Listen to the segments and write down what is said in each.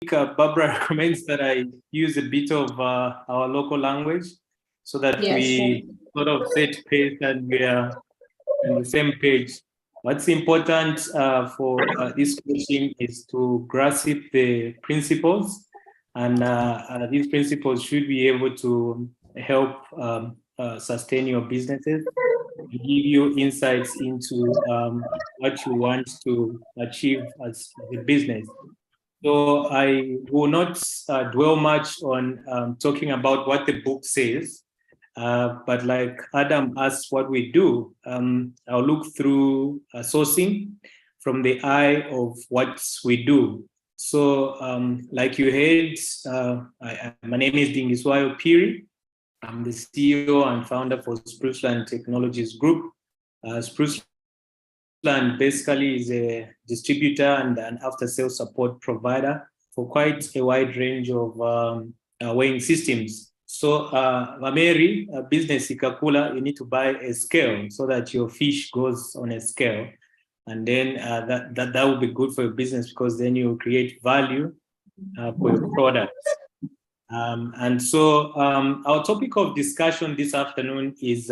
Barbara recommends that I use a bit of our local language so that we sort of set pace and we are on the same page. What's important for this coaching is to grasp the principles, and these principles should be able to help sustain your businesses, give you insights into what you want to achieve as a business. So I will not dwell much on talking about what the book says, but like Adam asked what we do, I'll look through sourcing from the eye of what we do. So like you heard, my name is Dingiswayo Piri. I'm the CEO and founder for Spruceland Technologies Group. Spruceland basically is a distributor and an after-sales support provider for quite a wide range of weighing systems. So, Mameri, business ikakula, you need to buy a scale so that your fish goes on a scale. And then that will be good for your business because then you create value for your products. And so our topic of discussion this afternoon is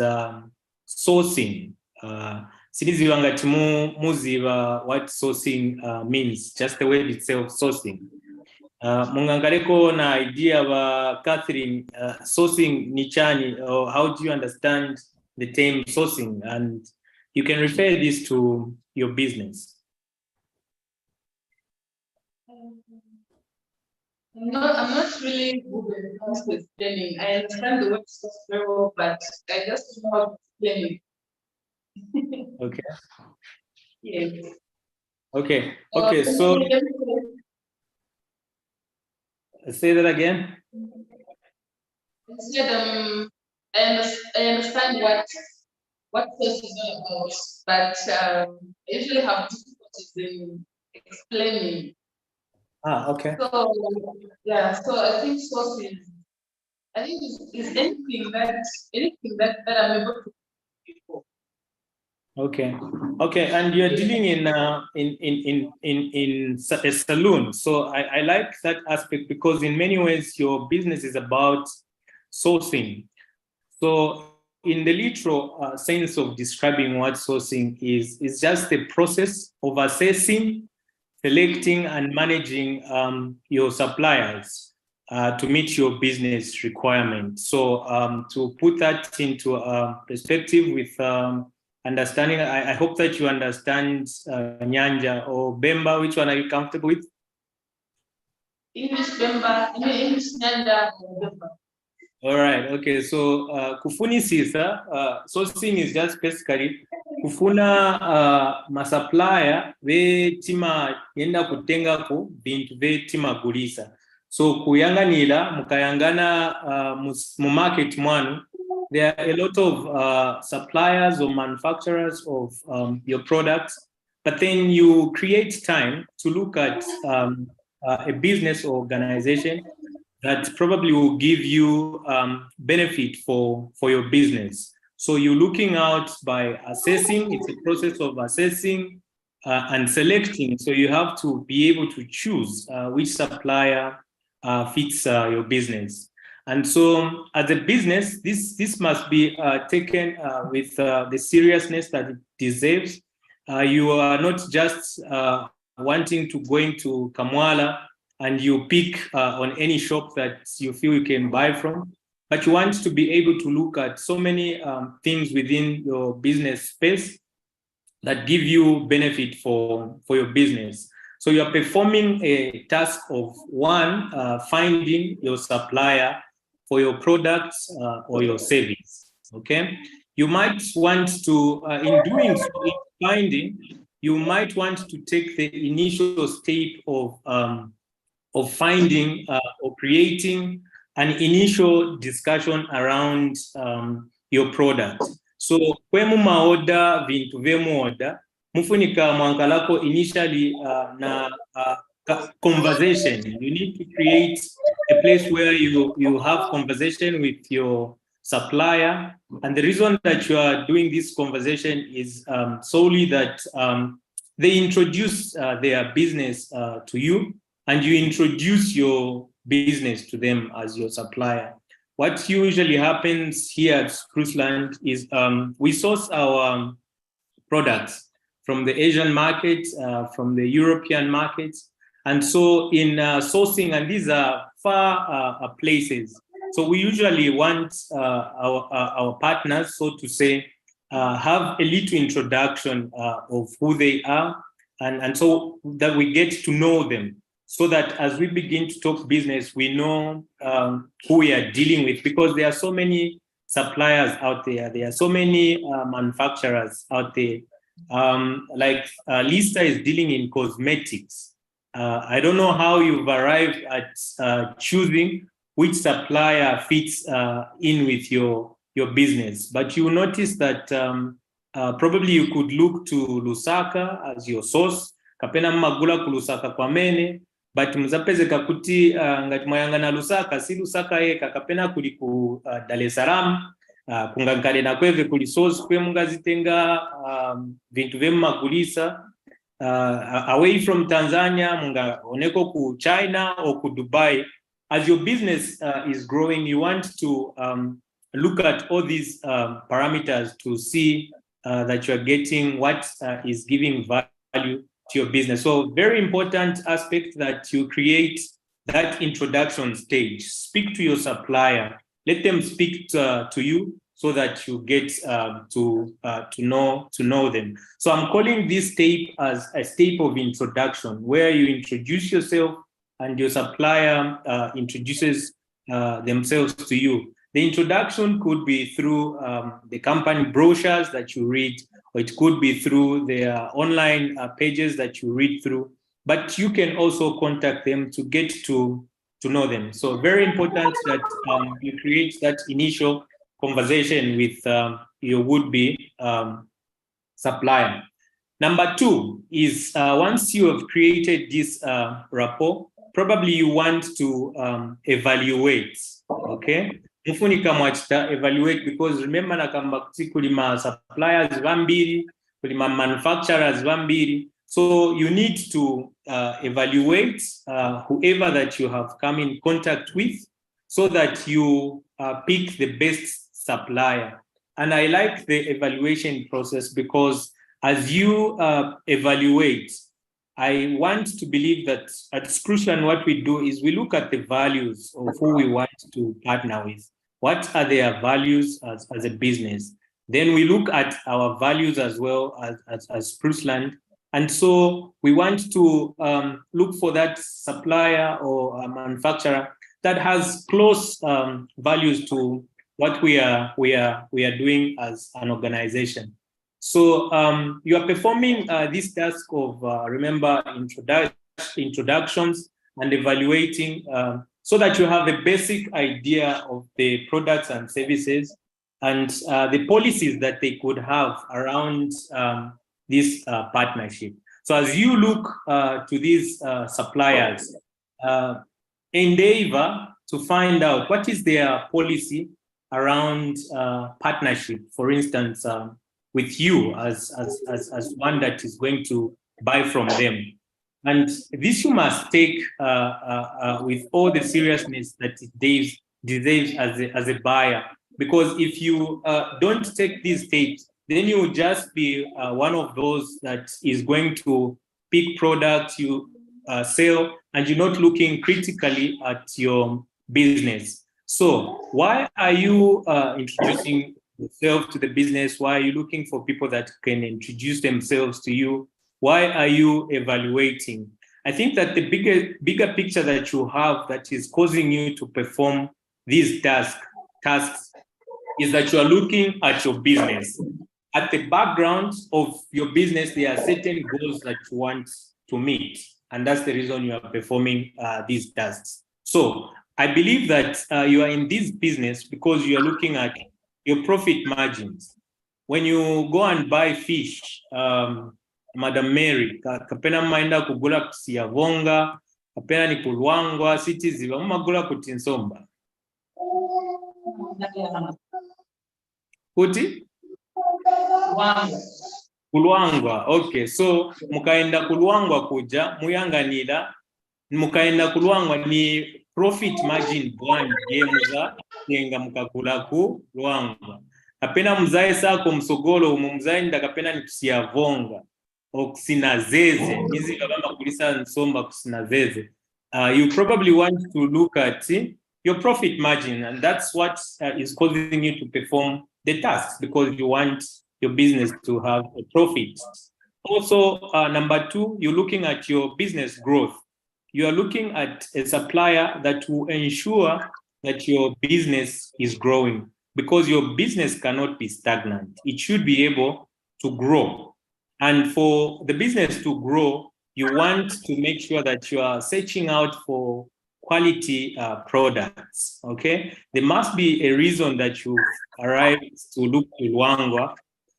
sourcing. Siniziwanga muziva what sourcing means, just the word itself, sourcing. Mungangaleko na idea wa Catherine, sourcing nichani, or how do you understand the term sourcing? And you can refer this to your business. I'm not really good when it comes to explaining. I understand the word source very well, but I just don't know how to explain it. Okay. Yes. Okay. Okay. So say that again. Instead, I understand what source is all about, but I usually have difficulties in explaining. Okay. So yeah, so I think source is anything that I'm able to do before. Okay. Okay. And you're dealing in a saloon. So I like that aspect because in many ways your business is about sourcing. So in the literal sense of describing what sourcing is just the process of assessing, selecting and managing your suppliers to meet your business requirements. So to put that into perspective with understanding, I hope that you understand Nyanja or Bemba. Which one are you comfortable with? English Bemba, English Nyanja or Bemba. All right. Okay. So kufunisisa, sourcing is just basically kufuna masupplier ve tima yenda kutenga ku bintu ve tima gulisa. So kuyanganila mukayangana mu market mwanu, there are a lot of suppliers or manufacturers of your products, but then you create time to look at a business or organization that probably will give you benefit for your business. So you're looking out by assessing. It's a process of assessing and selecting. So you have to be able to choose which supplier fits your business. And so as a business, this must be taken with the seriousness that it deserves. You are not just wanting to go into Kamwala and you pick on any shop that you feel you can buy from, but you want to be able to look at so many things within your business space that give you benefit for your business. So you're performing a task of one, finding your supplier for your products or your service, okay? You might want to, in doing so, in finding, you might want to take the initial step of finding or creating an initial discussion around your product. So, kwemu maoda vintu vemu oda, mufunika mwankalako initially na conversation. You need to create a place where you have conversation with your supplier. And the reason that you are doing this conversation is solely that they introduce their business to you. and you introduce your business to them as your supplier. What usually happens here at Spruceland is we source our products from the Asian markets, from the European markets. And so in sourcing, and these are far places, so we usually want our partners, so to say, have a little introduction of who they are, and so that we get to know them, so that as we begin to talk business, we know who we are dealing with, because there are so many suppliers out there. There are so many manufacturers out there. Like Lisa is dealing in cosmetics. I don't know how you've arrived at choosing which supplier fits in with your business, but you notice that probably you could look to Lusaka as your source. Kapena magula ku Lusaka kwa mene, but muzapeze kakuti ngati mwayanga na Lusaka, si Lusaka eka kapena kuli ku Dar es Salaam, kungankale na kweve kuli source kwe mungazitenga vintu vemu magulisa away from Tanzania, munga oneko ku China or ku Dubai. As your business is growing, you want to look at all these parameters to see that you are getting what is giving value to your business. So very important aspect that you create that introduction stage. Speak to your supplier. Let them speak to you so that you get to know them. So I'm calling this step as a step of introduction, where you introduce yourself and your supplier introduces themselves to you. The introduction could be through the company brochures that you read, or it could be through their online pages that you read through, but you can also contact them to get to know them. So very important that you create that initial conversation with your would-be supplier. Number two is once you have created this rapport, probably you want to evaluate, okay? Mufunika mwachita evaluate, because remember nakamba kuti kulima suppliers vambiri, kulima manufacturers vambiri. So you need to evaluate whoever that you have come in contact with, so that you pick the best supplier. And I like the evaluation process, because as you evaluate, I want to believe that at Spruceland what we do is we look at the values of who we want to partner with. What are their values as a business? Then we look at our values as well as Spruceland. And so we want to look for that supplier or a manufacturer that has close values to what we are doing as an organization. So you are performing this task of remember introductions and evaluating, so that you have a basic idea of the products and services and the policies that they could have around this partnership. So as you look to these suppliers, endeavor to find out what is their policy around partnership, for instance, with you as one that is going to buy from them. And this you must take with all the seriousness that it deserves as a buyer, because if you don't take these steps, then you will just be one of those that is going to pick products you sell, and you're not looking critically at your business. So why are you introducing yourself to the business? Why are you looking for people that can introduce themselves to you? Why are you evaluating? I think that the bigger picture that you have that is causing you to perform these tasks is that you are looking at your business. At the background of your business, there are certain goals that you want to meet, and that's the reason you are performing these tasks. So I believe that you are in this business because you are looking at your profit margins. When you go and buy fish, Madam Mary, kapena maenda kugula kusiyavonga, kapena ni kulwangwa, cities ziva magula kutinsomba. Kuti? Kulwangwa. Okay, so mukaenda kulwangwa kuja, muyanganila mukaenda ku Lwangwa ni profit margin bwanji ye muza yenga mukakula ku Lwangwa kapena muzaye sako msogolo muzaye ndakapena ni kusiyavonga okusina zeze nizi baba kulisa nsomba kusina zeze. You probably want to look at your profit margin, and that's what is causing you to perform the tasks, because you want your business to have a profit. Also, number two, you're looking at your business growth. You are looking at a supplier that will ensure that your business is growing, because your business cannot be stagnant. It should be able to grow. And for the business to grow, you want to make sure that you are searching out for quality products, okay? There must be a reason that you've arrived to look to Lwangwa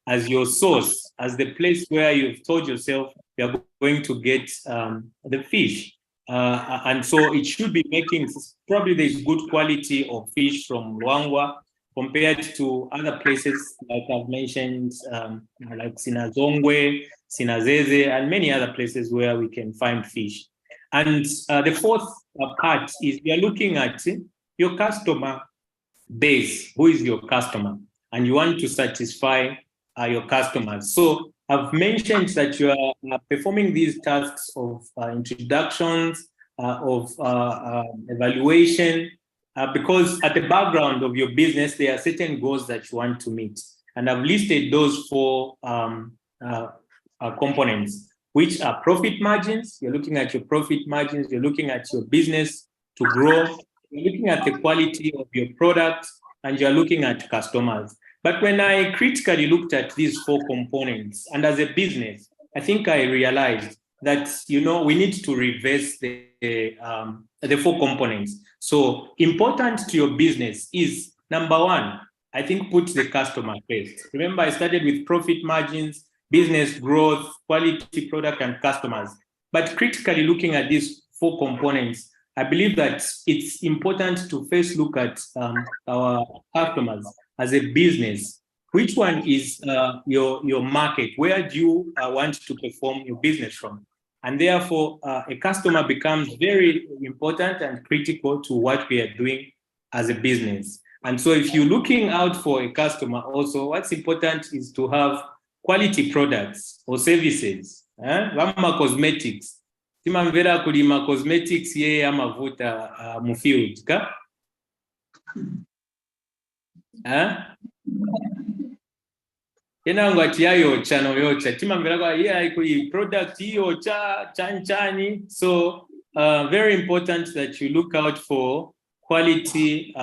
as your source, as the place where you've told yourself you're going to get the fish. And so it should be making, probably there's good quality of fish from Lwangwa compared to other places like I've mentioned, like Sinazongwe, Sinazeze, and many other places where we can find fish. And the fourth part is we are looking at your customer base. Who is your customer? And you want to satisfy your customers. So I've mentioned that you are performing these tasks of introductions, of evaluation, because at the background of your business, there are certain goals that you want to meet. And I've listed those four components, which are profit margins. You're looking at your profit margins. You're looking at your business to grow. You're looking at the quality of your product, and you're looking at customers. But when I critically looked at these four components, and as a business, I think I realized that, you know, we need to reverse the four components. So important to your business is, number one, I think put the customer first. Remember, I started with profit margins, business growth, quality product, and customers. But critically looking at these four components, I believe that it's important to first look at our customers as a business. Which one is your market? Where do you want to perform your business from? And therefore, a customer becomes very important and critical to what we are doing as a business. And so if you're looking out for a customer also, what's important is to have quality products or services. Vama cosmetics. Timamvera kulima cosmetics ye amavuta mu field ka? Tena ngwati yayo chano yocha timamvera kwa ye product hiyo chanchani. So very important that you look out for quality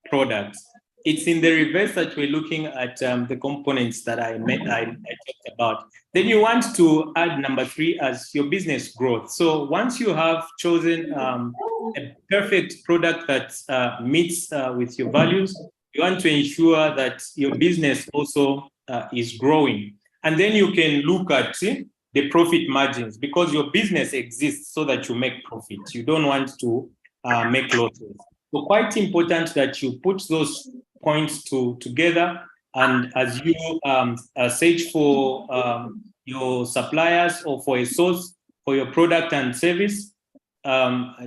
products. It's in the reverse that we're looking at the components that I talked about. Then you want to add number three as your business growth. So once you have chosen a perfect product that meets with your values, you want to ensure that your business also is growing. And then you can look at the profit margins, because your business exists so that you make profit. You don't want to make losses. So quite important that you put those points together, and as you search for your suppliers or for a source for your product and service.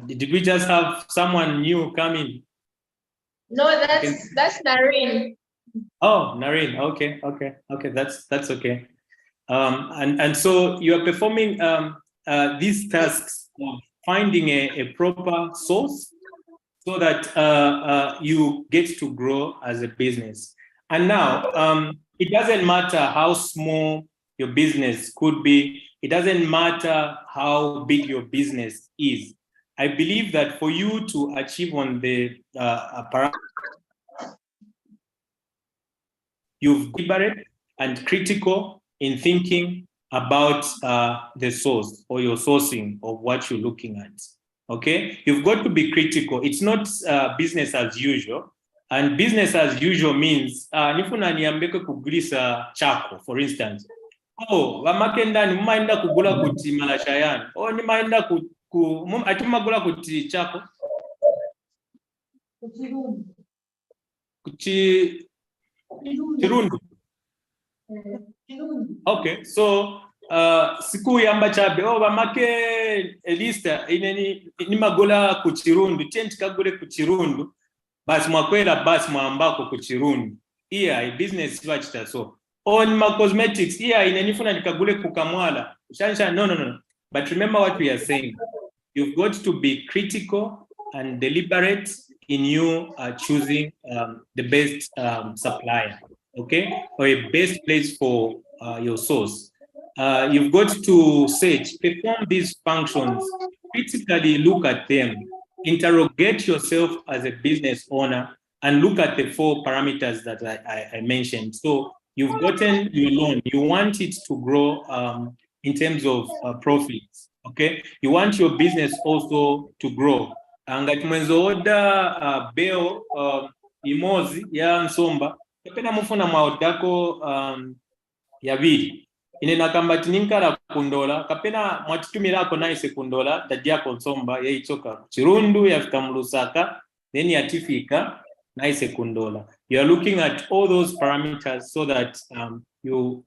Did we just have someone new coming? No, that's Nareen. Oh, Nareen. Okay, that's okay. And so you are performing these tasks of finding a proper source, so that you get to grow as a business. And now, it doesn't matter how small your business could be. It doesn't matter how big your business is. I believe that for you to achieve on the you've deliberate and critical in thinking about the source or your sourcing of what you're looking at. Okay, you've got to be critical. It's not business as usual. And business as usual means nifuna niambeke kugulisa chako, for instance. Oh, vamakenda ni mumaenda kugula kuti malashayani. Oh, ni maenda atumagula kuti chako. Kuti Chirundu. Okay, so siku yamba chabe bamake lista ineni ni magola ku Chirundu chenti kagule ku Chirundu basi mwakwela basi mwambako ku Chirundu iya business bachita so on ma cosmetics iya inenifuna nikagule ku Kamwala shansha no but remember what we are saying. You've got to be critical and deliberate in you choosing the best supplier, okay, or a best place for your source. You've got to search, perform these functions, critically look at them, interrogate yourself as a business owner, and look at the 4 parameters that I mentioned. So you've gotten your loan, you want it to grow in terms of profits, okay? You want your business also to grow. Ngati mwenzo oda beo imozi ya Nsomba, kapena mufuna maodako yabiri. Ine nakamba tininkala kundola, kapena mwatitumirako naise kundola, tadiako Nsomba, ya itoka Chirundu, ya fika Lusaka, then yatifika naise kundola. You are looking at all those parameters so that you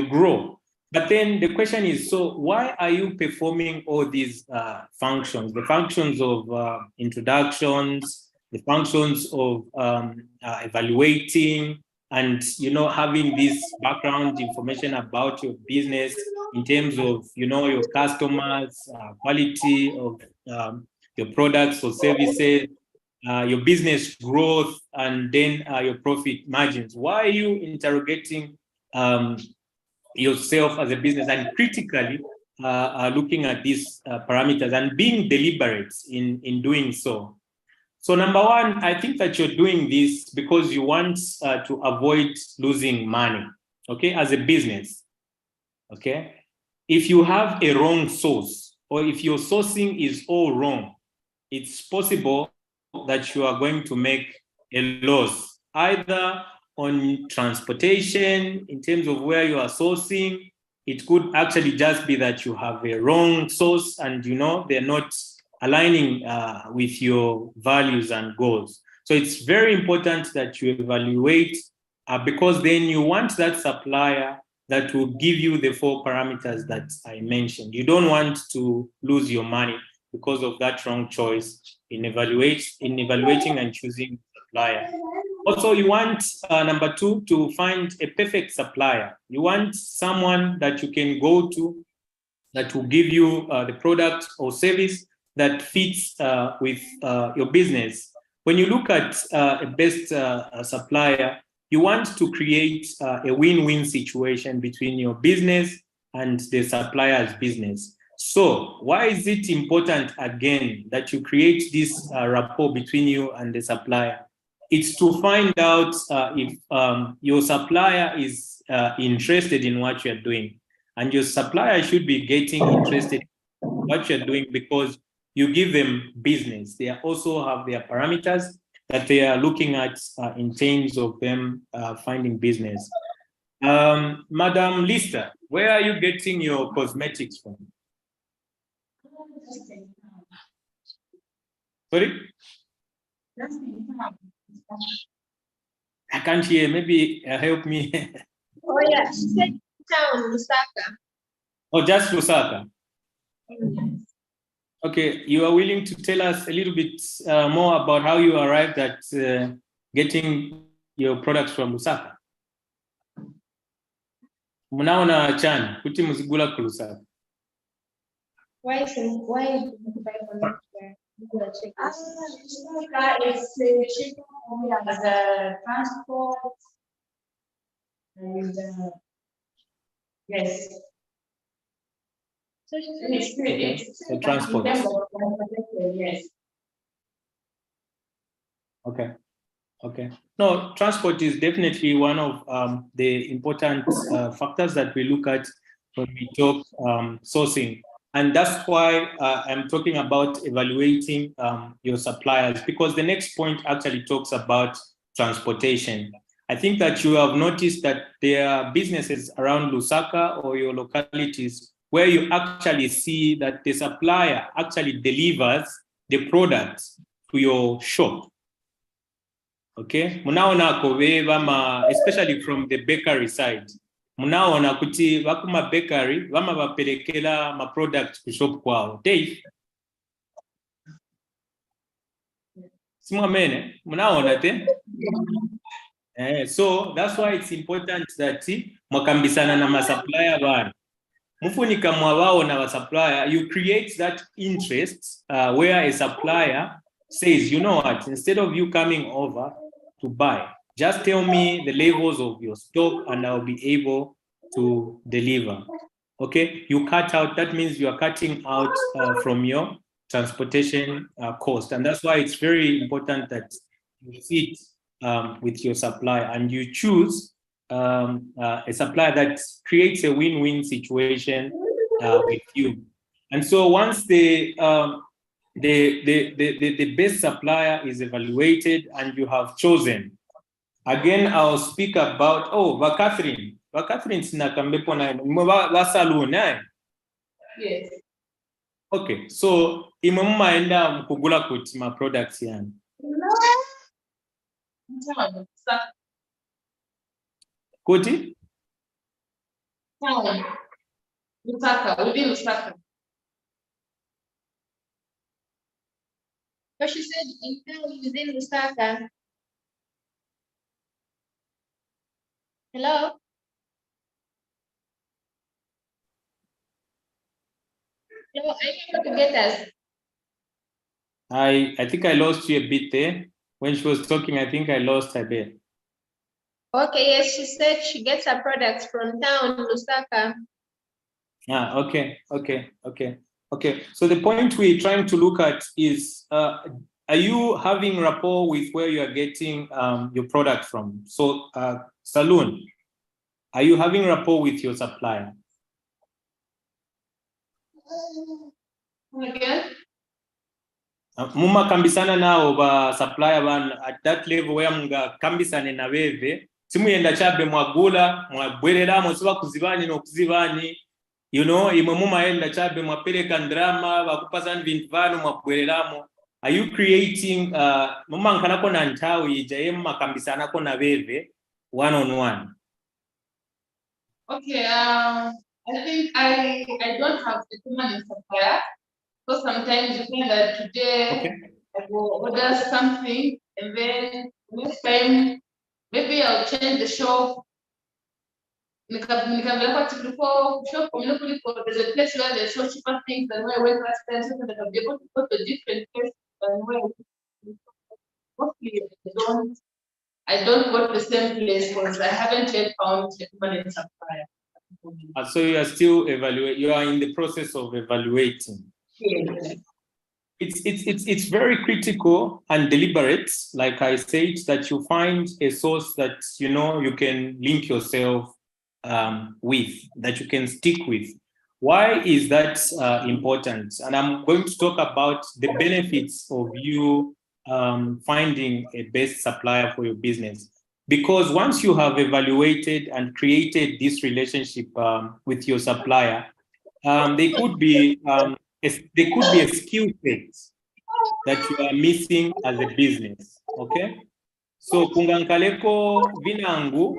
grow. But then the question is, so why are you performing all these functions? The functions of introductions, the functions of evaluating, and having this background information about your business in terms of your customers, quality of your products or services, your business growth, and then your profit margins. Why are you interrogating yourself as a business and critically looking at these parameters and being deliberate in doing so? So number one, I think that you're doing this because you want to avoid losing money, okay, as a business, okay? If you have a wrong source, or if your sourcing is all wrong, it's possible that you are going to make a loss, either on transportation, in terms of where you are sourcing. It could actually just be that you have a wrong source and they're not aligning with your values and goals. So it's very important that you evaluate because then you want that supplier that will give you the 4 parameters that I mentioned. You don't want to lose your money because of that wrong choice in evaluating and choosing supplier. Also, you want, number 2, to find a perfect supplier. You want someone that you can go to that will give you the product or service that fits with your business. When you look at a best supplier, you want to create a win-win situation between your business and the supplier's business. So why is it important, again, that you create this rapport between you and the supplier? It's to find out if your supplier is interested in what you're doing. And your supplier should be getting interested in what you're doing because you give them business. They also have their parameters that they are looking at in terms of them finding business. Madam Lista, where are you getting your cosmetics from? Sorry? I can't hear. Maybe help me. Oh, yeah. She said town, Lusaka. Oh, just Lusaka. Yes. Okay, you are willing to tell us a little bit more about how you arrived at getting your products from Lusaka? Munaona chani kuti muzigula ku Lusaka. Why did you buy from there? It's cheaper for me as a transport. And yes. So it's The transport. Yes. Okay. No, transport is definitely one of the important factors that we look at when we talk sourcing. And that's why I'm talking about evaluating your suppliers, because the next point actually talks about transportation. I think that you have noticed that there are businesses around Lusaka or your localities where you actually see that the supplier actually delivers the product to your shop. Okay, especially from the bakery side. munaona kuti vakuma bakery vamavaperekera ma product ku shop kwao Dave simwamene munaona te so that's why it's important that mwakambisana na ma supplier bana mufunika mwawaona wa supplier you create that interest where a supplier says you know what instead of you coming over to buy just tell me the levels of your stock and I'll be able to deliver. Okay, you cut out, that means you are cutting out from your transportation cost. And that's why it's very important that you sit with your supplier and you choose a supplier that creates a win-win situation with you. And so once the best supplier is evaluated and you have chosen, again, I'll speak about, Catherine sinakambepo na salon, eh? Yes. Okay, so imaenda mkugula kuti ma products yani. Kuti? Lusaka, within Lusaka. But she said in town within Lusaka. Hello? Hello, are you able to get us? I think I lost you a bit there. When she was talking, I think I lost her there. Okay, yes, she said she gets her products from town, Lusaka. Okay. So the point we're trying to look at is, are you having rapport with where you are getting your product from? So, Saloon, are you having rapport with your supplier? Again? Muma kambisana nao ba supplier ban at that level where mga kambisane na wewe simu yenda chabe mwagula mwabwereramo siba kuzibani no kuzibani you know imwe muma yenda chabe mwapeleka ndrama bakupasana vintu vano mwabwereramo. Are you creating muma nkanako na ntawi jaye muma kambisana ko na wewe one on one? Okay, I think I don't have a permanent supplier. So sometimes you find that today I will order something and then next time maybe I'll change the shop. There's a place where they sell cheaper things than where I went last time, so that I'll be able to go to a different place than where mostly I don't go to the same place because I haven't yet found a permanent supplier. So you are still evaluating, you are in the process of evaluating. Yes. It's very critical and deliberate, like I said, that you find a source that you know you can link yourself with, that you can stick with. Why is that important? And I'm going to talk about the benefits of you finding a best supplier for your business. Because once you have evaluated and created this relationship with your supplier, they could be a skill set that you are missing as a business. Okay, so kungankaleko vinangu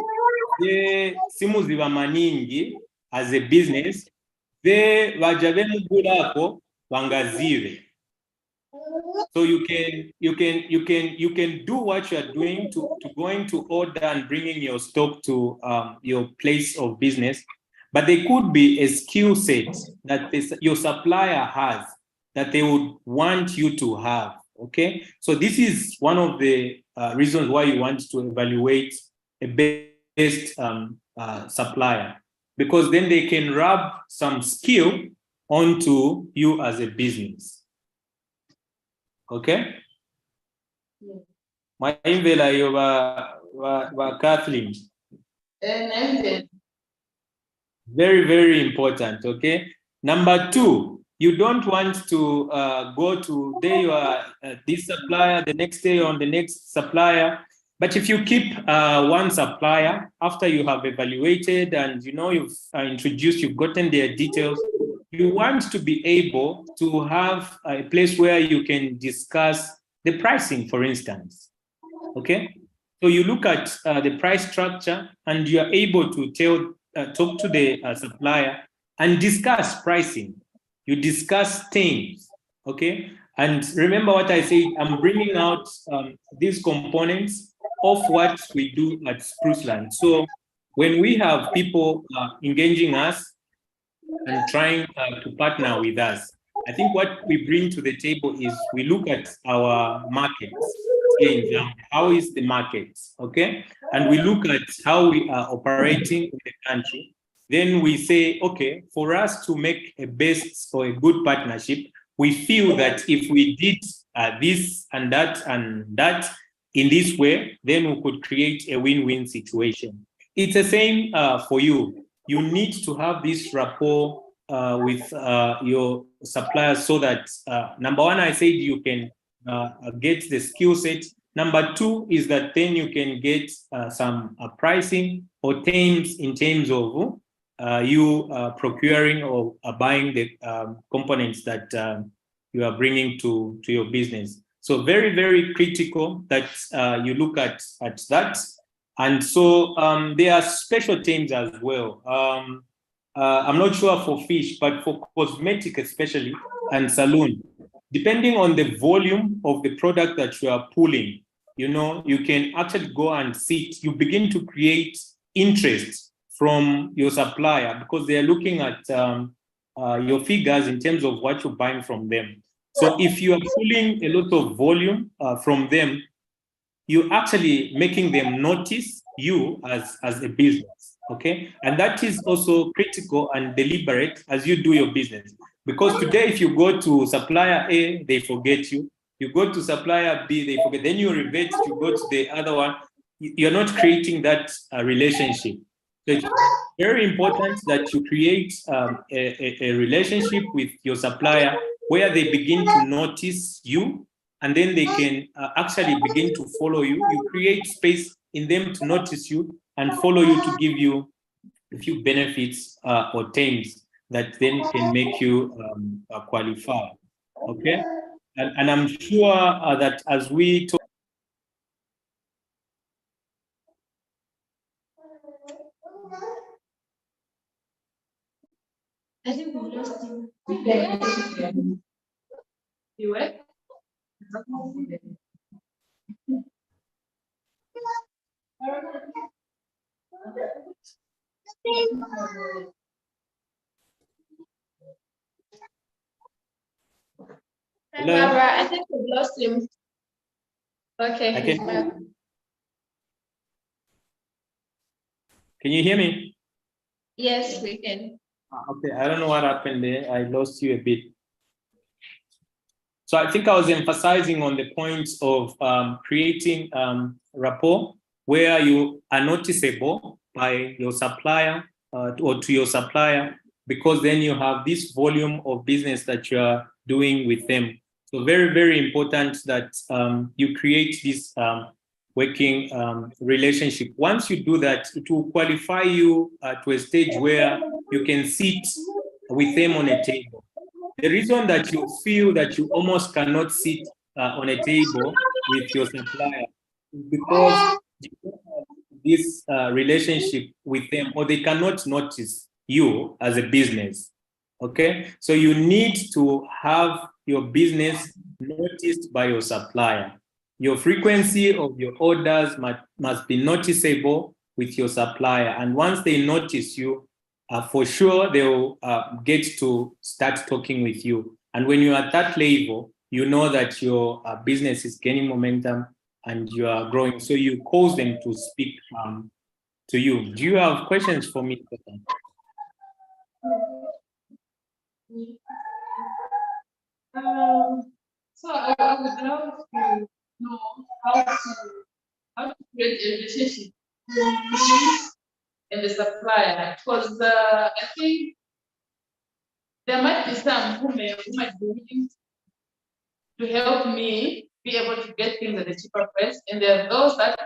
ye simu ziva maningi as a business ve vajave mugulako wangazive. So you can do what you are doing to going to order and bringing your stock to your place of business. But there could be a skill set that your supplier has that they would want you to have, okay? So this is one of the reasons why you want to evaluate a best supplier, because then they can rub some skill onto you as a business, okay? My invela yo ba Kathleen. Very, very important, okay? Number two, you don't want to go to, there you are, this supplier, the next day on the next supplier. But if you keep one supplier, after you have evaluated and you know you've introduced, you've gotten their details, you want to be able to have a place where you can discuss the pricing, for instance, okay? So you look at the price structure and you are able to tell talk to the supplier and discuss pricing. You discuss things, okay? And remember what I said, I'm bringing out these components of what we do at Spruceland. So when we have people engaging us and trying to partner with us, I think what we bring to the table is we look at our markets. How is the market, okay? And we look at how we are operating in the country. Then we say, okay, for us to make a best or a good partnership, we feel that if we did this and that in this way, then we could create a win-win situation. It's the same for you. You need to have this rapport with your suppliers so that, number one, I said you can get the skill set. Number two is that then you can get some pricing or terms in terms of you procuring or buying the components that you are bringing to your business. So very, very critical that you look at that. And so there are special terms as well. I'm not sure for fish, but for cosmetic especially, and salon, depending on the volume of the product that you are pulling, you can actually go and sit. You begin to create interest from your supplier because they are looking at your figures in terms of what you're buying from them. So if you are pulling a lot of volume from them, you're actually making them notice you as a business, okay? And that is also critical and deliberate as you do your business. Because today, if you go to supplier A, they forget you. You go to supplier B, they forget. Then you revert, you go to the other one. You're not creating that relationship. So it's very important that you create a relationship with your supplier where they begin to notice you, and then they can actually begin to follow you. You create space in them to notice you and follow you to give you a few benefits or terms that then can make you qualify, okay? And I'm sure that as we talk, I think we lost him. You were? Hello? Barbara, I think we lost him. Okay, I he's can- back. can you hear me? Yes, we can. Okay, I don't know what happened there. I lost you a bit. So I think I was emphasizing on the points of creating rapport where you are noticeable by your supplier or to your supplier, because then you have this volume of business that you are doing with them. So very, very important that you create this working relationship. Once you do that, it will qualify you to a stage where you can sit with them on a table. The reason that you feel that you almost cannot sit on a table with your supplier is because you don't have this relationship with them, or they cannot notice you as a business. Okay, so you need to have your business noticed by your supplier. Your frequency of your orders must be noticeable with your supplier, and once they notice you, for sure they will get to start talking with you. And when you're at that level, you know that your business is gaining momentum and you are growing. So you cause them to speak to you. Do you have questions for me? So I would love to know how to create a relationship between me and the supplier, because I think there might be some who might be willing to help me be able to get things at a cheaper price, and there are those that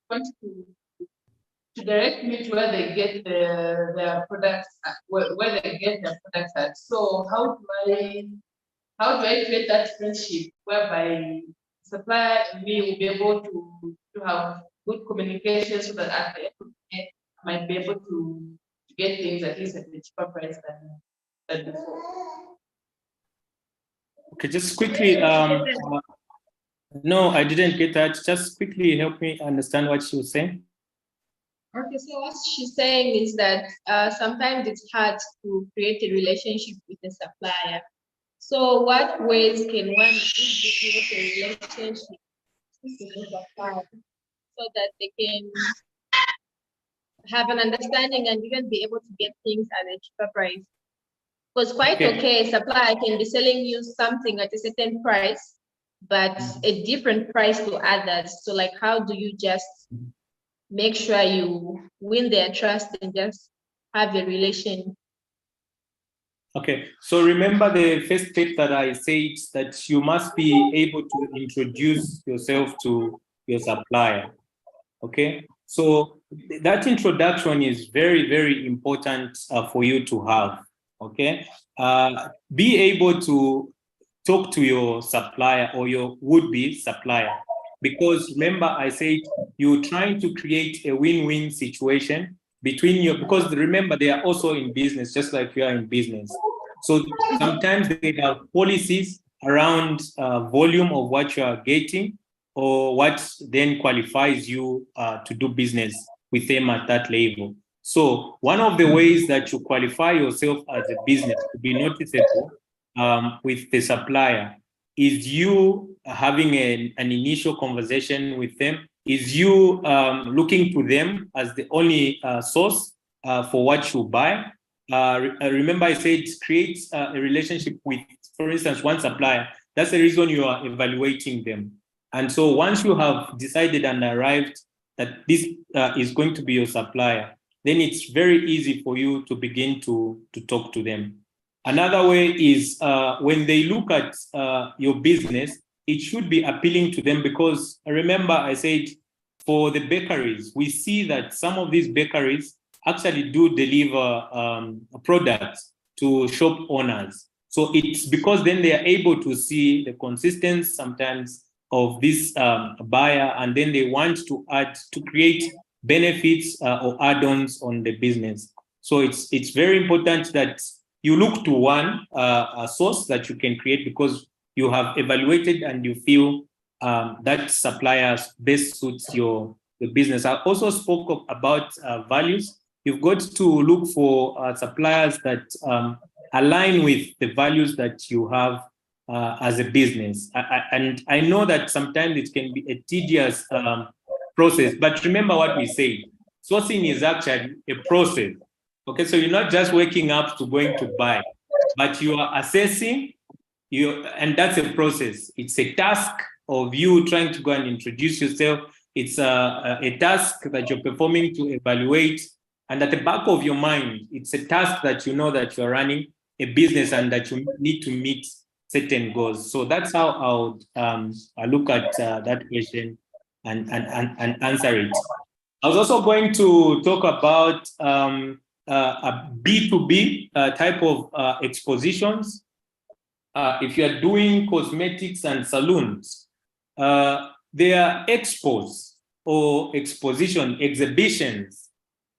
want to direct me to where they get their products, where they get their products at. So how do I create that friendship whereby supplier and me will be able to have good communication so that at the end of the day, I might be able to get things at least at a cheaper price than before. Okay, just quickly, no, I didn't get that. Just quickly help me understand what she was saying. Okay, so what she's saying is that sometimes it's hard to create a relationship with a supplier. So what ways can one create a relationship with a supplier so that they can have an understanding and even be able to get things at a cheaper price? Because quite okay, a supplier can be selling you something at a certain price, but a different price to others. So like, how do you just make sure you win their trust and just have a relation? Okay, so remember the first step that I said, that you must be able to introduce yourself to your supplier. Okay, so that introduction is very, very important for you to have. Okay, be able to talk to your supplier or your would-be supplier, because remember I said you're trying to create a win-win situation between you, because remember they are also in business just like you are in business. So sometimes they have policies around volume of what you are getting, or what then qualifies you to do business with them at that level. So one of the ways that you qualify yourself as a business to be noticeable with the supplier is you having an initial conversation with them, is you looking to them as the only source for what you buy. Remember I said create a relationship with, for instance, one supplier. That's the reason you are evaluating them. And so once you have decided and arrived that this is going to be your supplier, then it's very easy for you to begin to talk to them. Another way is when they look at your business, it should be appealing to them, because remember I said for the bakeries, we see that some of these bakeries actually do deliver products to shop owners. So it's because then they are able to see the consistency sometimes of this buyer, and then they want to add, to create benefits or add-ons on the business. So it's very important that you look to one a source that you can create, because you have evaluated and you feel that supplier best suits the business. I also spoke about values. You've got to look for suppliers that align with the values that you have as a business. And I know that sometimes it can be a tedious process, but remember what we say, sourcing is actually a process. Okay, so you're not just waking up to going to buy, but you are assessing, and that's a process. It's a task of you trying to go and introduce yourself. It's a task that you're performing to evaluate. And at the back of your mind, it's a task that you know that you're running a business and that you need to meet certain goals. So that's how I look at that question and answer it. I was also going to talk about a B2B type of expositions. If you are doing cosmetics and salons, there are expos or exhibitions.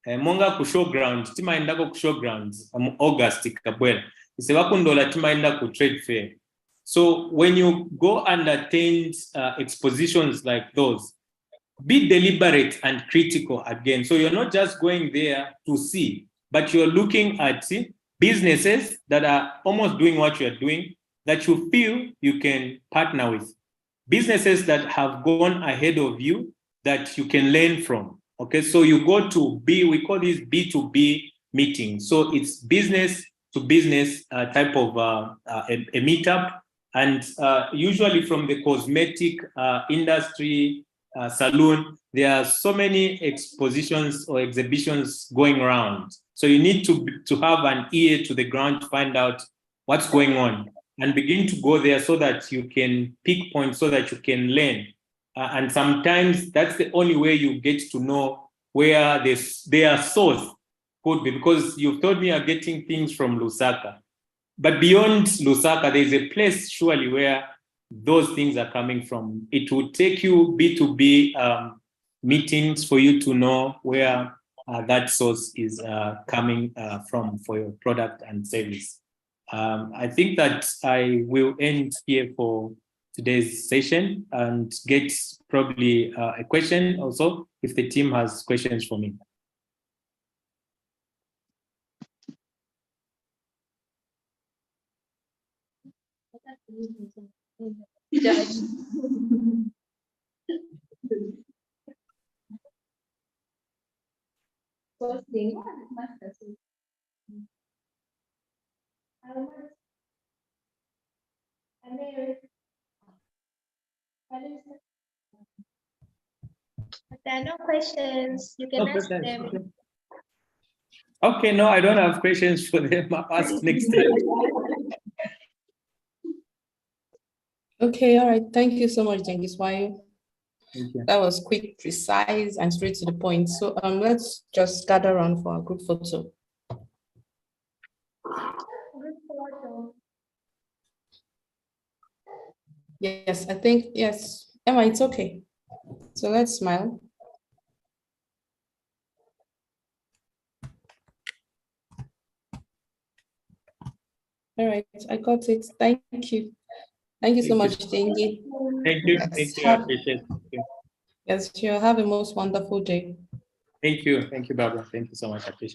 Monga ku showground, timaenda ku showgrounds August kabwela. Isebakundola timaenda ku trade fair. So when you go and attend expositions like those, be deliberate and critical again. So you're not just going there to see, but you're looking at businesses that are almost doing what you're doing, that you feel you can partner with. Businesses that have gone ahead of you that you can learn from. Okay, so you go to we call these B2B meetings. So it's business to business type of a meetup. And usually from the cosmetic industry, salon, there are so many expositions or exhibitions going around. So you need to have an ear to the ground to find out what's going on and begin to go there so that you can pick points, so that you can learn. And sometimes that's the only way you get to know where their source could be, because you've told me you're getting things from Lusaka. But beyond Lusaka, there's a place surely where those things are coming from. It will take you B2B meetings for you to know where that source is coming from for your product and service. I think that I will end here for today's session and get probably a question also if the team has questions for me. There are no questions. You can ask them. Okay, no, I don't have questions for them. I'll ask next time. Okay, all right. Thank you so much, Jengiswayo. Thank you. That was quick, precise, and straight to the point. So let's just gather around for our group photo. Yes, I think, yes. Emma, it's okay. So let's smile. All right, I got it. Thank you. Thank you so much, Jengi. Thank you. Thank you. I appreciate it. Yes, sure. Have a most wonderful day. Thank you. Thank you, Barbara. Thank you so much. I appreciate it.